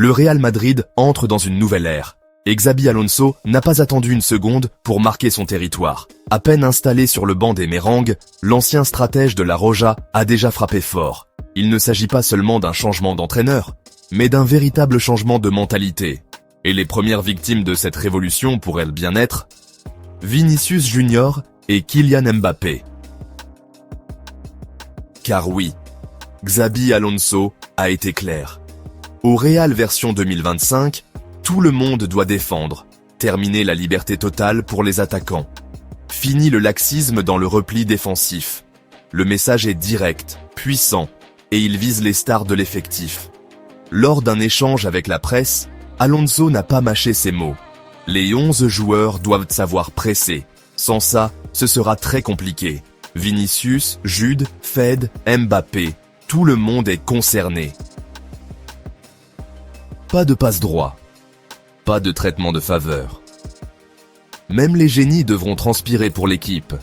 le Real Madrid entre dans une nouvelle ère. Et Xabi Alonso n'a pas attendu une seconde pour marquer son territoire. À peine installé sur le banc des Merengues, l'ancien stratège de la Roja a déjà frappé fort. Il ne s'agit pas seulement d'un changement d'entraîneur, mais d'un véritable changement de mentalité. Et les premières victimes de cette révolution pourraient bien être Vinicius Junior et Kylian Mbappé. Car oui, Xabi Alonso a été clair. Au Real version 2025, tout le monde doit défendre, terminer la liberté totale pour les attaquants. Fini le laxisme dans le repli défensif. Le message est direct, puissant, et il vise les stars de l'effectif. Lors d'un échange avec la presse, Alonso n'a pas mâché ses mots. Les 11 joueurs doivent savoir presser. Sans ça, ce sera très compliqué. Vinicius, Jude, Fed, Mbappé, tout le monde est concerné. Pas de passe-droit. Pas de traitement de faveur. Même les génies devront transpirer pour l'équipe.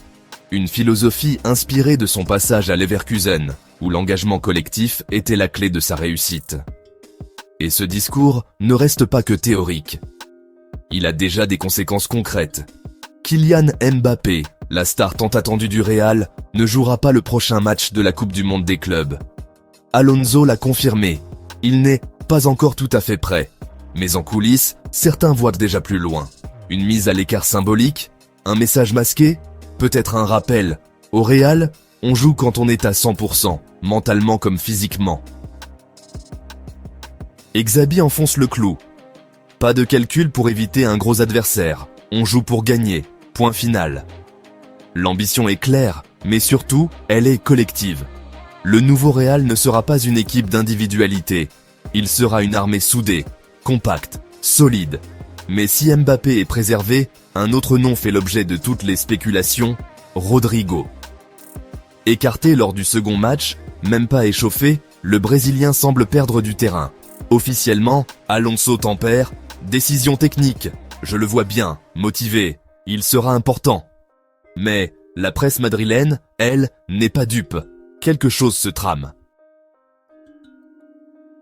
Une philosophie inspirée de son passage à Leverkusen, où l'engagement collectif était la clé de sa réussite. Et ce discours ne reste pas que théorique. Il a déjà des conséquences concrètes. Kylian Mbappé, la star tant attendue du Real, ne jouera pas le prochain match de la Coupe du Monde des clubs. Alonso l'a confirmé, il n'est pas encore tout à fait prêt. Mais en coulisses, certains voient déjà plus loin. Une mise à l'écart symbolique, un message masqué, peut-être un rappel. Au Real, on joue quand on est à 100%, mentalement comme physiquement. Et Xabi enfonce le clou. Pas de calcul pour éviter un gros adversaire. On joue pour gagner. Point final. L'ambition est claire, mais surtout, elle est collective. Le nouveau Real ne sera pas une équipe d'individualité. Il sera une armée soudée, compacte, solide. Mais si Mbappé est préservé, un autre nom fait l'objet de toutes les spéculations, Rodrigo. Écarté lors du second match, même pas échauffé, le Brésilien semble perdre du terrain. Officiellement, Alonso tempère, décision technique, je le vois bien, motivé, il sera important. Mais la presse madrilène, elle, n'est pas dupe. Quelque chose se trame.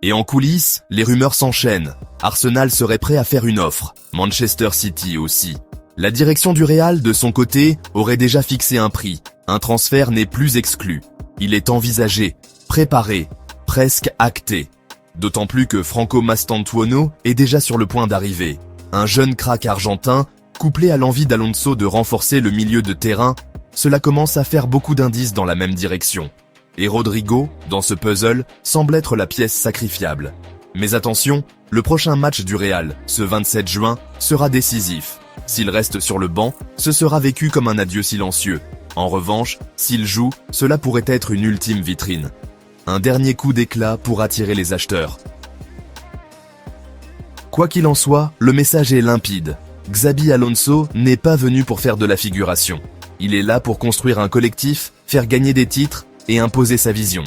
Et en coulisses, les rumeurs s'enchaînent. Arsenal serait prêt à faire une offre. Manchester City aussi. La direction du Real, de son côté, aurait déjà fixé un prix. Un transfert n'est plus exclu. Il est envisagé, préparé, presque acté. D'autant plus que Franco Mastantuono est déjà sur le point d'arriver. Un jeune crack argentin, couplé à l'envie d'Alonso de renforcer le milieu de terrain, cela commence à faire beaucoup d'indices dans la même direction. Et Rodrigo, dans ce puzzle, semble être la pièce sacrifiable. Mais attention, le prochain match du Real, ce 27 juin, sera décisif. S'il reste sur le banc, ce sera vécu comme un adieu silencieux. En revanche, s'il joue, cela pourrait être une ultime vitrine. Un dernier coup d'éclat pour attirer les acheteurs. Quoi qu'il en soit, le message est limpide. Xabi Alonso n'est pas venu pour faire de la figuration. Il est là pour construire un collectif, faire gagner des titres et imposer sa vision.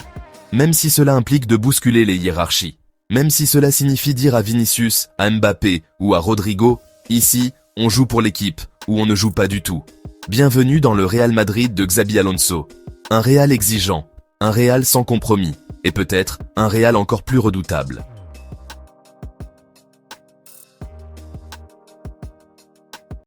Même si cela implique de bousculer les hiérarchies. Même si cela signifie dire à Vinicius, à Mbappé ou à Rodrigo, ici, on joue pour l'équipe ou on ne joue pas du tout. Bienvenue dans le Real Madrid de Xabi Alonso. Un Real exigeant, un Real sans compromis et peut-être un Real encore plus redoutable.